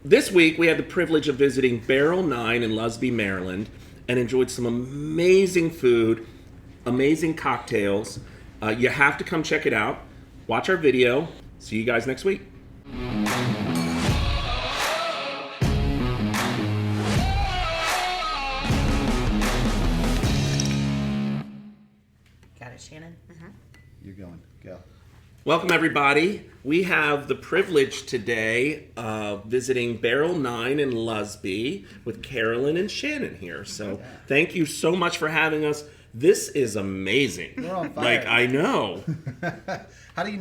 This week, we had the privilege of visiting Barrel 9 in Lusby, Maryland, and enjoyed some amazing food, amazing cocktails. You have to come check it out. Watch our video. See you guys next week. Got it, Shannon? Mm-hmm. You're going. Go. Welcome, everybody. We have the privilege today of visiting Barrel 9 in Lusby with Carolyn and Shannon here. So thank you so much for having us. This is amazing. We're on fire. Like, I know. How do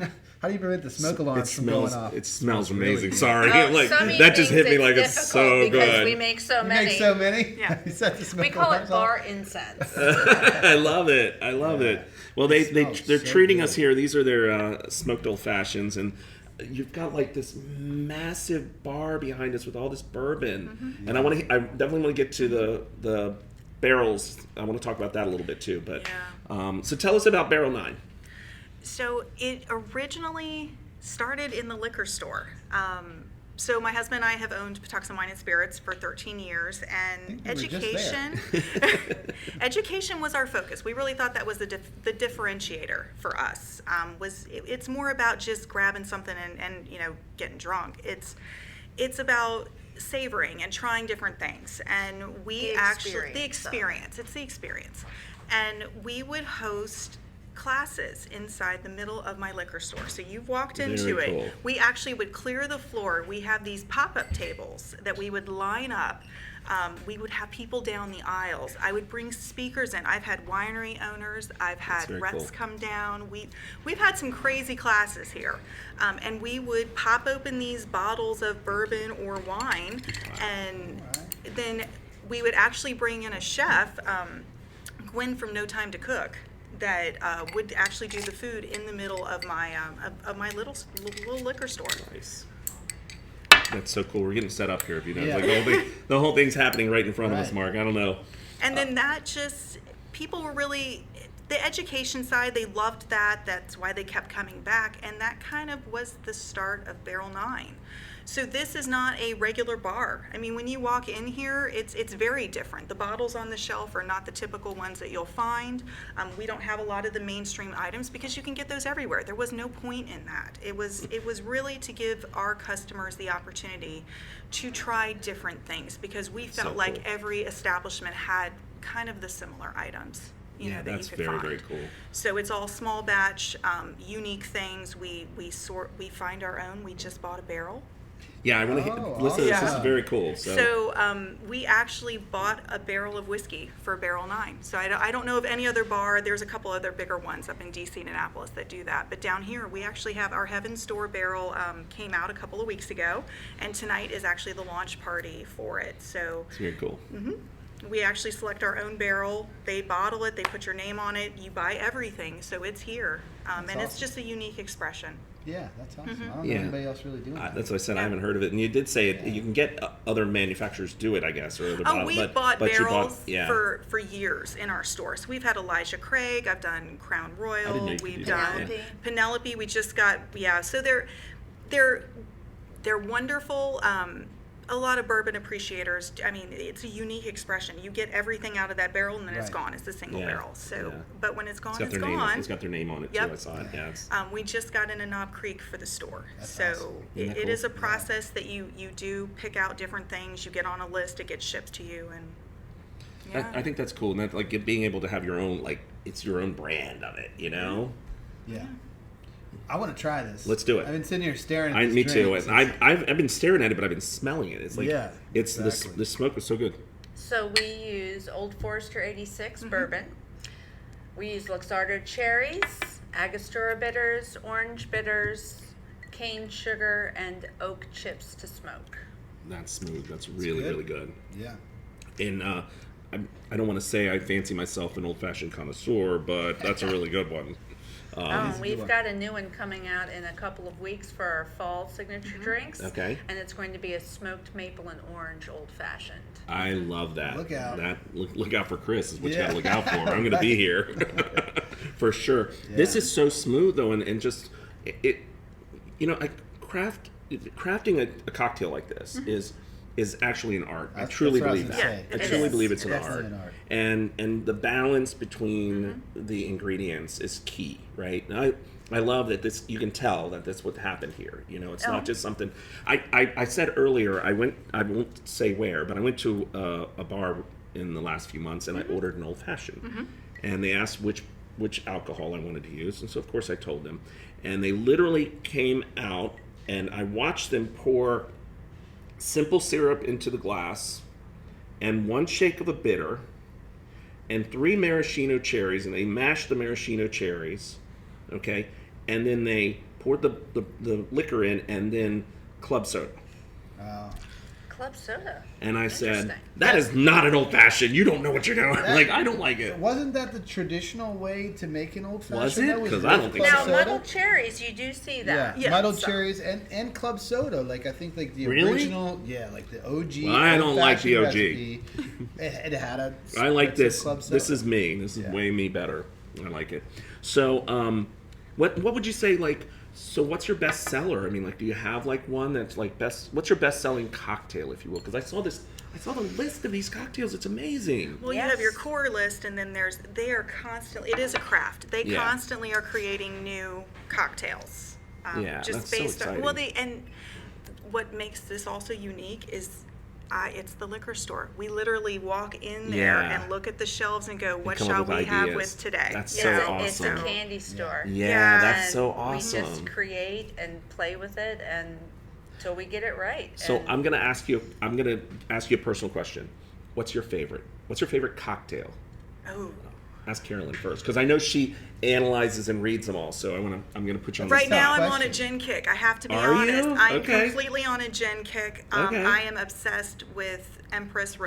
you prevent the smoke alarms from going off? It smells amazing. Really Sorry. Oh, Like, some that just hit me evenings like it's so difficult because good. we make so You many. make so many? Yeah. You set the smoke We call it alarms bar off? incense. I love it. I love it. Well, they're smells so treating good. us here. These are their smoked old fashions, and you've got like this massive bar behind us with all this bourbon. Mm-hmm. And I definitely want to get to the barrels. I want to talk about that a little bit too. But so tell us about Barrel 9. So it originally started in the liquor store. So my husband and I have owned Patuxent Wine and Spirits for 13 years, and I think we were just education was our focus. We really thought that was the differentiator for us. It's more about just grabbing something and getting drunk. It's about savoring and trying different things, and the experience. It's the experience, and we would host classes inside the middle of my liquor store. So you've walked into Very it. cool. We actually would clear the floor. We have these pop-up tables that we would line up. We would have people down the aisles. I would bring speakers in. I've had winery owners. I've had very reps cool. come down. We've had some crazy classes here. And we would pop open these bottles of bourbon or wine, and then we would actually bring in a chef, Gwen from No Time to Cook, that would actually do the food in the middle of my little liquor store. Nice. That's so cool. We're getting set up here. If you know, Yeah. it's like the whole thing's happening right in front of us, Right. Mark. I don't know. And then people were really, the education side, they loved that. That's why they kept coming back. And that kind of was the start of Barrel 9. So this is not a regular bar. I mean, when you walk in here, it's very different. The bottles on the shelf are not the typical ones that you'll find. We don't have a lot of the mainstream items because you can get those everywhere. There was no point in that. It was really to give our customers the opportunity to try different things, because we felt So like cool. every establishment had kind of the similar items. That That's you could very, find. very cool. So it's all small batch, unique things. We find our own. We just bought a barrel. Yeah, I want to Oh, listen. This is awesome. very cool. So we actually bought a barrel of whiskey for Barrel 9. So I don't know of any other bar. There's a couple other bigger ones up in D.C. and Annapolis that do that. But down here, we actually have our Heaven Store barrel came out a couple of weeks ago. And tonight is actually the launch party for it. So It's very cool. we actually select our own barrel. They bottle it. They put your name on it. You buy everything. So it's here. And it's awesome. just a unique expression. Yeah, that's awesome. I don't Yeah. know anybody else really doing that. That's what I said. I haven't heard of it. And you did say it. You can get other manufacturers do it, I guess, or other Oh, we've bought but you barrels yeah. for years in our store. So we've had Elijah Craig. I've done Crown I Royal. didn't know you could We've do that, done yeah. Penelope. We just got So they're wonderful. A lot of bourbon appreciators. I mean, it's a unique expression. You get everything out of that barrel, and then it's Right. gone. It's a single Yeah, barrel. So, yeah. but when it's gone, It's got it's their name. gone. It's got their name on it Yep. too. I saw it. Yeah. We just got in a Knob Creek for the store. That's So awesome. Isn't that it cool? is a process that you do pick out different things. You get on a list, it gets shipped to you, and I think that's cool, and that like being able to have your own it's your own brand of it. You know. Yeah. I want to try this. Let's do it. I've been sitting here staring at this Me too. drink. And I've been staring at it, but I've been smelling it. It's like Yeah, it's exactly. the smoke was so good. So we use Old Forester 86 bourbon. We use Luxardo cherries, Angostura bitters, orange bitters, cane sugar, and oak chips to smoke. That's smooth. That's really good. really good. Yeah. And I don't want to say I fancy myself an old-fashioned connoisseur, but that's a really good one. We've got a new one coming out in a couple of weeks for our fall signature drinks. Okay. And it's going to be a smoked maple and orange old fashioned. I love that. Look out. Look out for Chris is what you Yeah. got to look out for. I'm going to be here for sure. This Yeah. is so smooth though, and just it craft crafting a cocktail like this is actually an art. I That's truly what I was believe gonna that. say. I It truly is. believe it's an Definitely art. an art. And the balance between the ingredients is key, right? And I love that this. You can tell that that's what happened here. You know, it's not just something. I said earlier. I won't say where, but I went to a bar in the last few months, and I ordered an old fashioned, and they asked which alcohol I wanted to use, and so of course I told them, and they literally came out, and I watched them pour simple syrup into the glass, and 1 shake of a bitter, and 3 maraschino cherries, and they mashed the maraschino cherries, okay, and then they poured the liquor in, and then club soda. Club soda. And I said, Interesting. that is not an old fashioned. You don't know what you're doing. Like, I don't like it. Wasn't that the traditional way to make an old fashioned? Was it? though, 'Cause with I don't think club Now, so. muddled cherries, you do see Yeah, that. Yeah, muddled so- cherries and club soda. Like I think like the Really? original, like the OG. Well, I don't like the old-fashioned OG. recipe, it had a. I like spritz of this. club This soda. is me. This is Yeah. way me better. I like it. So, what would you say, like, so what's your best seller? I mean, like, do you have, like, one that's, like, what's your best-selling cocktail, if you will? Because I saw the list of these cocktails. It's amazing. Well, you Yes. have your core list, and then they are constantly, it is a craft. They Yeah. constantly are creating new cocktails. Yeah, just that's so based exciting. on, and what makes this also unique is it's the liquor store. We literally walk in there Yeah. and look at the shelves and go, what come up shall with we have ideas. with today? That's It's so a- It's awesome. a candy store. Yeah, Yeah, that's so And awesome. We just create and play with it until we get it right. So And I'm gonna ask you a personal question. What's your favorite? What's your favorite cocktail? Oh. Ask Carolyn first, because I know she analyzes and reads them all. So I'm gonna put you on the Right spot. now, I'm question. on a gin kick. I have to be Are honest. you? I'm Okay. completely on a gin kick. Okay. I am obsessed with Empress the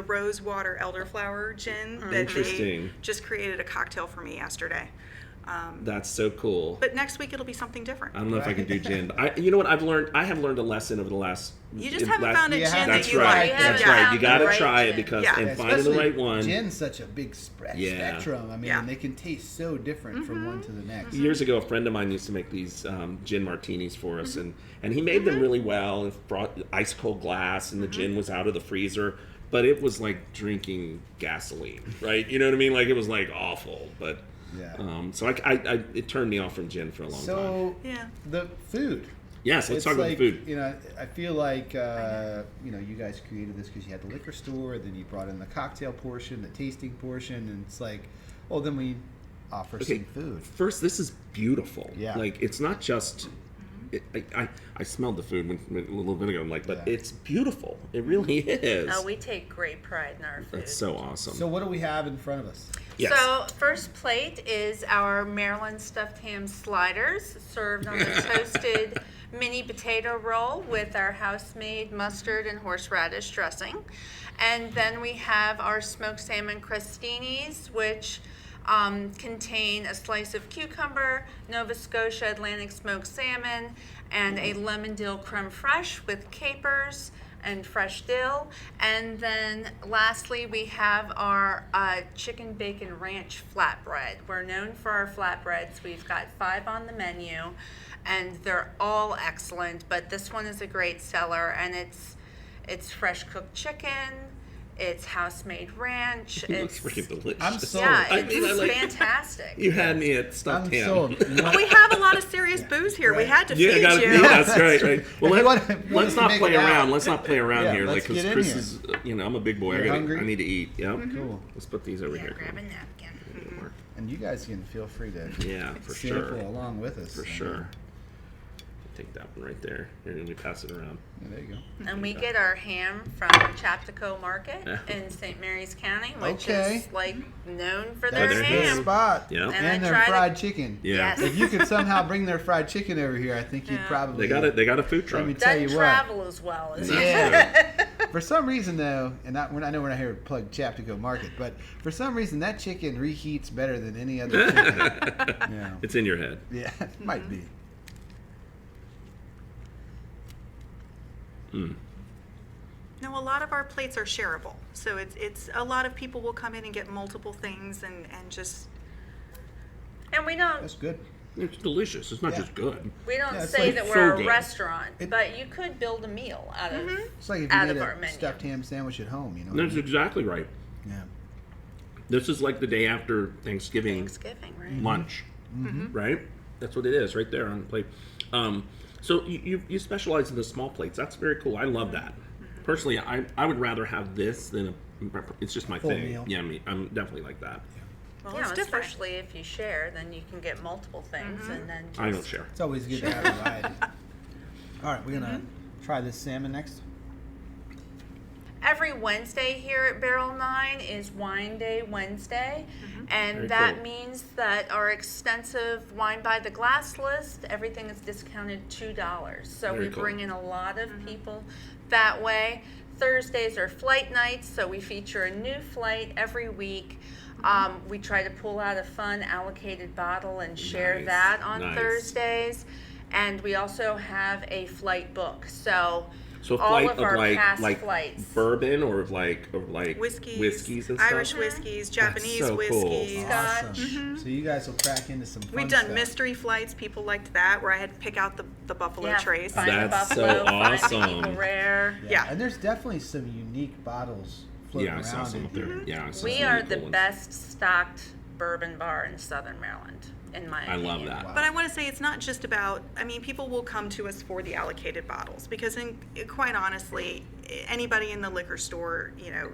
Rosewater Elderflower gin that they Interesting. just created a cocktail for me yesterday. That's so cool. But next week it'll be something different. I don't know if I can do gin. You know what I've learned? I have learned a lesson over the last. You just haven't found a You gin haven't- that That's you right. like. You That's haven't right. found You the got to right try it gin. because Yeah. and finding the Especially right one. Gin's such a big Yeah. spectrum. I mean, Yeah. and they can taste so different from one to the next. Years ago, a friend of mine used to make these gin martinis for us, and he made them really well and brought ice cold glass, and the gin was out of the freezer. But it was like drinking gasoline, right? You know what I mean? Like it was like awful. But Yeah. so it turned me off from gin for a long time. So Yeah. the food. Yes, let's It's talk about the like, food. You know, I feel like you guys created this because you had the liquor store, then you brought in the cocktail portion, the tasting portion, and it's like, well, then we offer Okay, some food. first, this is beautiful. Yeah. Like it's not just. I smelled the food a little bit ago. I'm like, but Yeah. it's beautiful. It really is. Oh, we take great pride in our food. That's so awesome. So what do we have in front of us? Yes. So first plate is our Maryland stuffed ham sliders, served on a toasted mini potato roll with our house-made mustard and horseradish dressing. And then we have our smoked salmon crostinis, which contain a slice of cucumber, Nova Scotia Atlantic smoked salmon, and a lemon dill creme fraiche with capers and fresh dill. And then lastly, we have our Chicken Bacon Ranch Flatbread. We're known for our flatbreads. We've got 5 on the menu, and they're all excellent, but this one is a great seller, and it's fresh cooked chicken. It's house-made ranch. It looks It's freaking delicious. I'm sold. yeah, I it's mean, I like- fantastic. You had me at stuffed I'm ham. sold. You want- We have a lot of serious booze here. We Right. had to Yeah, feed gotta, you. yeah, that's right, right. Well, If you want- if you want let's to not make play it out. around. Let's not play around Yeah, here, like let's because get in Chris here. is, I'm a big boy. You're hungry? I need to eat. Yep. Cool. Let's put these over Yeah, here. grab a napkin. And you guys can feel free to Yeah, for sample sure. along with us. For I mean, sure. Take that one right there. Here, let me pass it around. yeah, there you go. And we get our ham from Chaptico Market in St. Mary's County, which Okay. is like known for That's their their the ham. spot. Yeah. And I And their tried fried chicken. Yeah. Yes. If you could somehow bring their fried chicken over here, I think you'd Yeah. probably. They got a food truck. Let me tell Doesn't you what. travel as well as Yeah. For some reason, though, and I know we're not here to plug Chaptico Market, but for some reason that chicken reheats better than any other chicken. Yeah, It's in your head. yeah, it might be. No, a lot of our plates are shareable. So it's a lot of people will come in and get multiple things and just And we don't That's good. It's delicious. It's not Yeah. just good. We don't Yeah, it's say like that so we're a good. restaurant, but you could build a meal out of It's like if out you of made our a menu. stuffed ham sandwich at home, you know. That's exactly right. Yeah. This is like the day after Thanksgiving Thanksgiving, right? lunch, right? That's what it is, right there on the plate. So you specialize in the small plates. That's very cool. I love that. Personally, I would rather have this than it's just my Full thing. meal. Yeah, I'm definitely like that. Well, Yeah, it's different. especially if you share, then you can get multiple things, and then I don't just- share. It's always good to have variety. All right, we're gonna try this salmon next. Every Wednesday here at Barrel 9 is Wine Day Wednesday, and Very that cool. means that our extensive wine by the glass list, everything is discounted $2. So Very we cool. bring in a lot of people that way. Thursdays are flight nights, so we feature a new flight every week. We try to pull out a fun allocated bottle and share Nice, that on nice. Thursdays. And we also have a flight book. So So a all flight of our of past like flights. bourbon or like Whiskeys, and Irish stuff. whiskeys, Japanese so cool. whiskeys. Scotch. Awesome. So you guys will crack into some fun We've done stuff. mystery flights. People liked that, where I had to pick out the buffalo Yeah, trace. find the That's so buffalo, find the awesome. Eagle Rare. Yeah. And there's definitely some unique bottles floating Yeah, I saw around some in up there. here. Yeah, I saw We some are really the cool ones. best stocked bourbon bar in Southern Maryland, in my I opinion. love that. Wow. But I want to say it's not just about, I mean, people will come to us for the allocated bottles because, quite honestly, anybody in the liquor store, you know,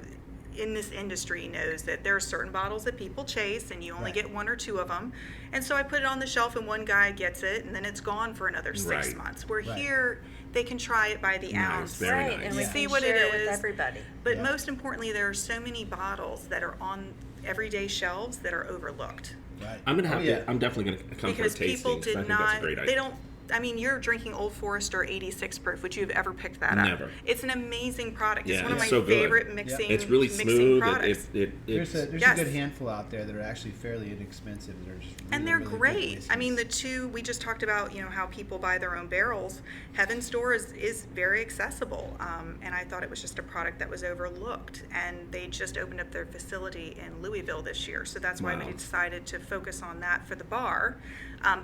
in this industry knows that there are certain bottles that people chase and you only Right. get one or two of them. And so I put it on the shelf and one guy gets it and then it's gone for another 6 Right. months. Where Right. here, they can try it by the Nice, ounce. very Right, nice. and we Yeah. See can what it share it with is. everybody. But Yeah. most importantly, there are so many bottles that are on everyday shelves that are overlooked. Right. I'm gonna have Oh, yeah. to. I'm definitely gonna come Because for a tasting. people 'cause did I think not, that's a great idea. they don't, I mean, you're drinking Old Forester 86 proof. Would you have ever picked that up? Never. It's an amazing product. It's Yeah, one of it's my so good. favorite mixing, It's really mixing smooth. products. There's a Yes. good handful out there that are actually fairly inexpensive. That are just And really, they're really good great. I mean, the whiskeys. two we just talked about, you know, how people buy their own barrels. Heaven Store is very accessible, and I thought it was just a product that was overlooked. And they just opened up their facility in Louisville this year, so that's why Wow. we decided to focus on that for the bar.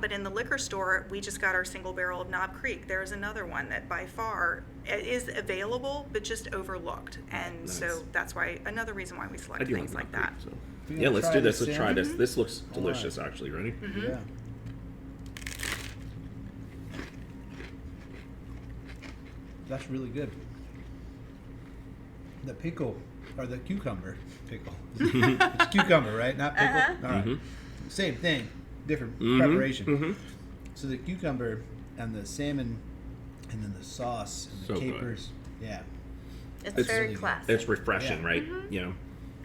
But in the liquor store, we just got our single barrel of Knob Creek. There's another one that by far is available, but just overlooked. And Nice. so that's why another reason why we I select do things like Knob that. Creek, so. We Yeah, gonna let's try do this. this Let's try salmon? this. This looks All delicious, right. actually. Ready? Yeah. That's really good. The pickle, or the cucumber pickle. It's cucumber, right? Not pickle? Uh-huh. All right. Mhm. Same thing, different Mhm, preparation. mhm. So the cucumber and the salmon and then the sauce and the So good. capers. Yeah. It's, It's very really good. classic. It's refreshing, Yeah. right? Yeah.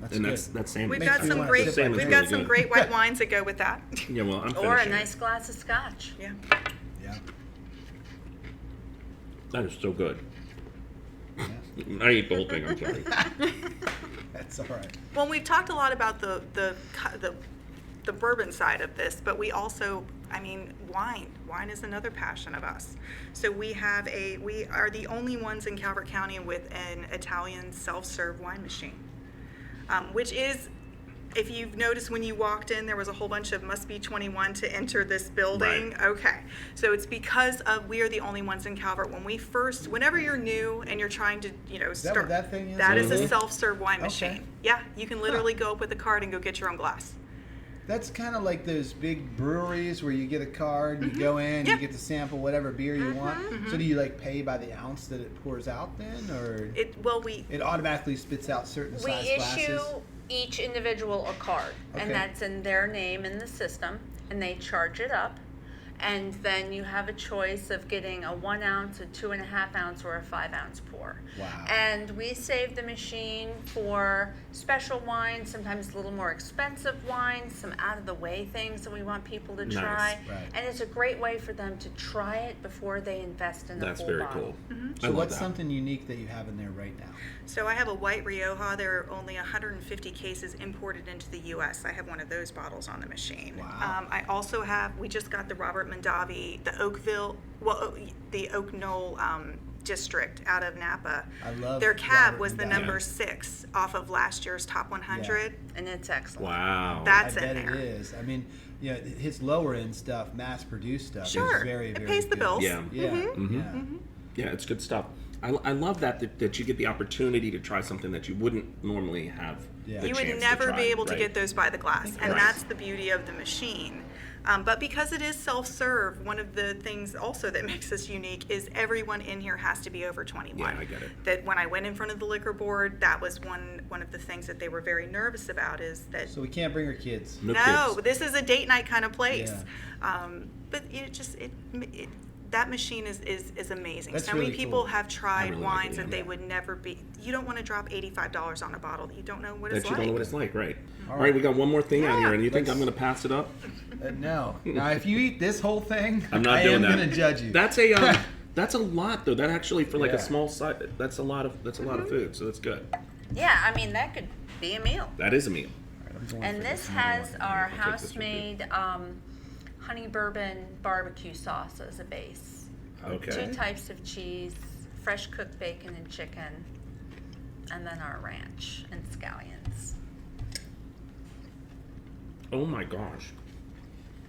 That's And good. that's salmon. We've Makes got me some wanna great, sip it. we've Salmon's got really some good. great white wines that go with that. Yeah, well, I'm or a finishing. nice glass of scotch. Yeah. Yeah. That is so good. Yeah. I ate the whole thing. I'm sorry. That's all right. Well, we've talked a lot about the bourbon side of this, but we also, I mean, wine. Wine is another passion of us. So we are the only ones in Calvert County with an Italian self-serve wine machine, which is, if you've noticed when you walked in, there was a whole bunch of must be 21 to enter this building. Right. Okay. So it's because of, we are the only ones in Calvert. Whenever you're new and you're trying to, you know, Is that what that thing is? that is a Mhm. self-serve wine Okay. machine. Yeah, you can literally go up with a card and go get your own glass. That's kind of like those big breweries where you get a card, you go in, Yeah. you get to sample whatever beer you want. So do you like pay by the ounce that it pours out then, or it We automatically spits out certain We size issue glasses? each individual a card, Okay. and that's in their name in the system, and they charge it up. And then you have a choice of getting a 1 ounce, a 2.5 ounce, or a 5 ounce pour. Wow. And we save the machine for special wines, sometimes a little more expensive wines, some out of the way things that we want people to Nice. try. Right. And it's a great way for them to try it before they invest in the That's whole very bottle. cool. I So love what's that. something unique that you have in there right now? So I have a white Rioja. There are only 150 cases imported into the U.S. I have one of those bottles on the machine. Wow. I also have, we just got the Robert Mondavi, the Oak Knoll district out of Napa. I love Their cab Robert was the Mondavi. number 6 off of last year's top 100. And it's excellent. Wow. That's I in bet there. it is. I mean, Yeah, his lower end stuff, mass produced stuff, Sure. is very, It very pays the good. bills. Yeah. Yeah, Mm-hmm. yeah. Yeah, it's good stuff. I love that you get the opportunity to try something that you wouldn't normally have. Yeah. the You chance would to never try, be able to right? get those by the glass, and Right. that's the beauty of the machine. But because it is self-serve, one of the things also that makes us unique is everyone in here has to be over 21. Yeah, I get it. That when I went in front of the liquor board, that was one of the things that they were very nervous about, is that So we can't bring our kids. No no, kids. this is a date night kind of place. Yeah. But that machine is amazing. That's So many really people cool. have tried really like wines it, that they yeah. would never be. You don't want to drop $85 on a bottle that you don't know what That it's you like. don't know what it's like, right? All All right, right. we got one more thing out Yeah. here, and you think Let's- I'm going to pass it up? No. Now, if you eat this whole thing, I'm not I doing am that. going to judge you. That's a that's a lot though. That actually for like Yeah. a small size, that's a lot of food. So that's good. Yeah, I mean, that could be a meal. That is a meal. I'm going And for this the small has one. our I'll take this with me. house-made honey bourbon barbecue sauce as a base. Okay. 2 types of cheese, fresh cooked bacon and chicken, and then our ranch and scallions. Oh my gosh.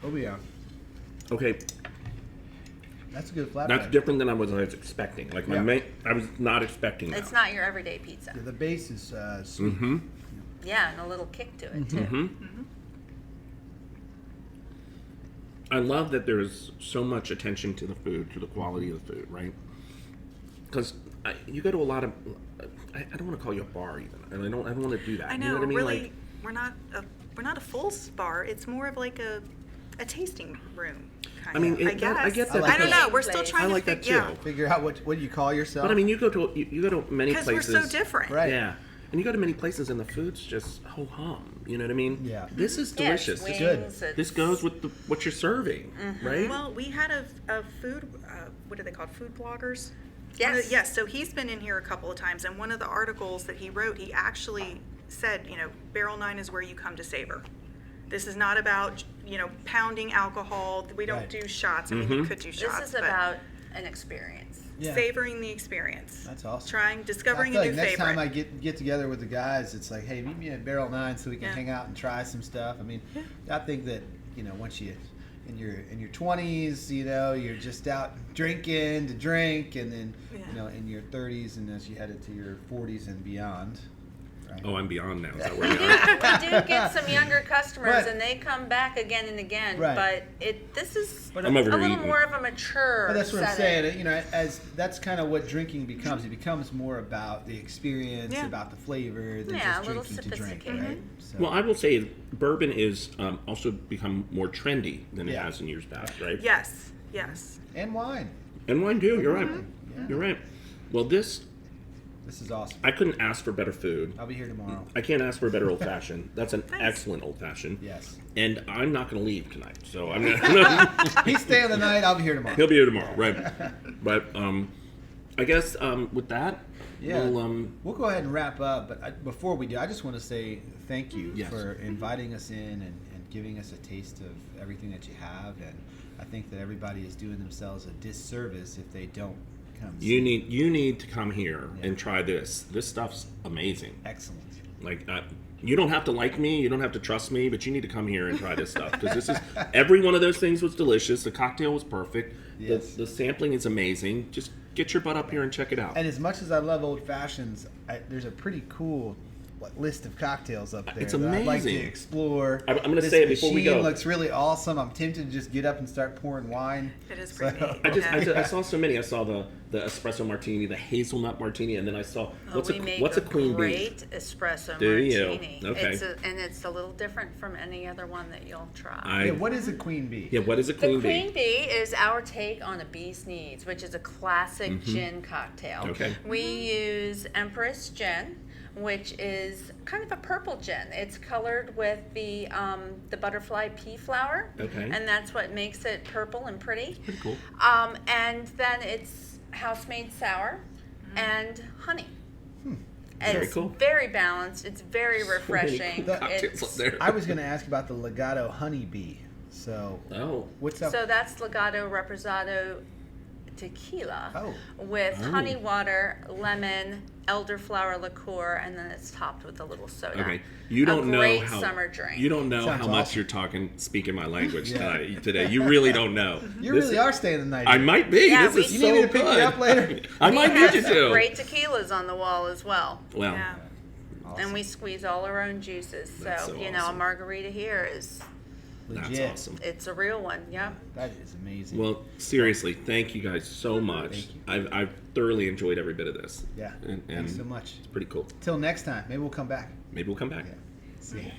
Oh, yeah. Okay, That's a good flatbread. that's different than I was expecting. Like Yeah. I was not expecting that. It's not your everyday pizza. Yeah, the base is sweet. Mm-hmm. Yeah, and a little kick to it too. Mm-hmm. I love that there's so much attention to the food, to the quality of the food, right? Because you go to a lot of, I don't want to call you a bar even, and I don't want to do that. I know, You know what I mean? really, Like, we're not a full bar. It's more of like a tasting room. Kind I mean, of, it- I guess. I get that I don't because- know. We're still Place. trying I to like that figure too. out Figure out what you call yourself. but I mean, you go to many because we're places. so different. Right. Yeah, and you go to many places and the food's just ho hum. You know what I mean? Yeah. This is Yeah, it's delicious. wings, good. it's- This goes with what you're serving, right? Well, we had a food. What are they called? Food bloggers. Yes. Yes. So he's been in here a couple of times, and one of the articles that he wrote, he actually said, Barrel 9 is where you come to savor. This is not about, pounding alcohol. We don't Right. do shots. I mean, you could do shots. This is but about an experience. Yeah. savoring the experience. That's awesome. Discovering I a feel new like next favorite. time I get together with the guys, it's like, hey, meet me at Barrel 9 so we can Yeah. hang out and try some stuff. I mean, I think that once you in your 20s, you're just out drinking to drink, and then Yeah. in your 30s, and as you head into your 40s and beyond. Right? Oh, I'm beyond now. Is that We where do, we are? we do get some younger customers, Right. and they come back again and again. Right. But this is But I'm over a here little eating. more of a mature. But that's what I'm setting. saying. As that's kind of what drinking becomes. It becomes more about the experience, Yeah. about the flavor, than Yeah, just a little drinking to drink, sophisticated. right? So, Well, I will say bourbon is also become more trendy than it Yeah. has in years past, right? Yes. Yes. and wine. And wine too. You're right. Yeah. You're right. Well, this This is awesome. I couldn't ask for better food. I'll be here tomorrow. I can't ask for a better old fashioned. That's an Nice. excellent old fashioned. Yes. And I'm not going to leave tonight, so I'm gonna, He's staying the night. I'll be here tomorrow. he'll be here tomorrow, right? But I guess with that, Yeah. we'll We'll go ahead and wrap up, but before we do, I just want to say thank you Yes. for inviting us in and giving us a taste of everything that you have. And I think that everybody is doing themselves a disservice if they don't come. you need to come here Yeah. and try this. This stuff's amazing. Excellent. Like you don't have to like me, you don't have to trust me, but you need to come here and try this stuff because this is every one of those things was delicious. The cocktail was perfect. Yes. The sampling is amazing. Just get your butt up here and check it out. And as much as I love old fashions, there's a pretty cool list of cocktails up there. It's that I'd like to amazing. explore. I'm gonna This say it before we machine go. looks really awesome. I'm tempted to just get up and start pouring wine. It is pretty neat. I saw so many. I saw the espresso martini, the hazelnut martini, and then I saw what's we make a queen bee? great espresso Do you? martini. Okay. It's a little different from any other one that you'll try. Yeah, what is a queen bee? Yeah, what is a The queen Queen bee? Bee is our take on a bee's knees, which is a classic gin cocktail. Okay. We use Empress gin, which is kind of a purple gin. It's colored with the butterfly pea flower, Okay. and that's what makes it purple and pretty. Pretty cool. And then it's house-made sour and honey. Very It's cool. very balanced. It's very So many refreshing. cool cocktails It's- up there. I was going to ask about the Legato honey bee. So Oh. what's up? So that's Legato Reposado tequila Oh. with honey water, lemon, elderflower liqueur, and then it's topped with a little soda. Okay, you don't know great how summer drink. You don't know Sounds how much awesome. you're speaking my language Yeah. today. You really don't know. You This really is- are staying the night. I here. might be. Yeah, This is You so need me to pick good. you up later? I We might have need you some to. great tequilas on the wall as well. Well, Yeah. Awesome. And we squeeze all our own juices. That's so a awesome. margarita here that's Legit. awesome. it's a real one. Yep. That is amazing. Well, seriously, thank you guys so much. Thank you. I've thoroughly enjoyed every bit of this. Yeah. And Thanks so much. It's pretty cool. Till next time. Maybe we'll come back. Maybe we'll come back. Yeah. See ya.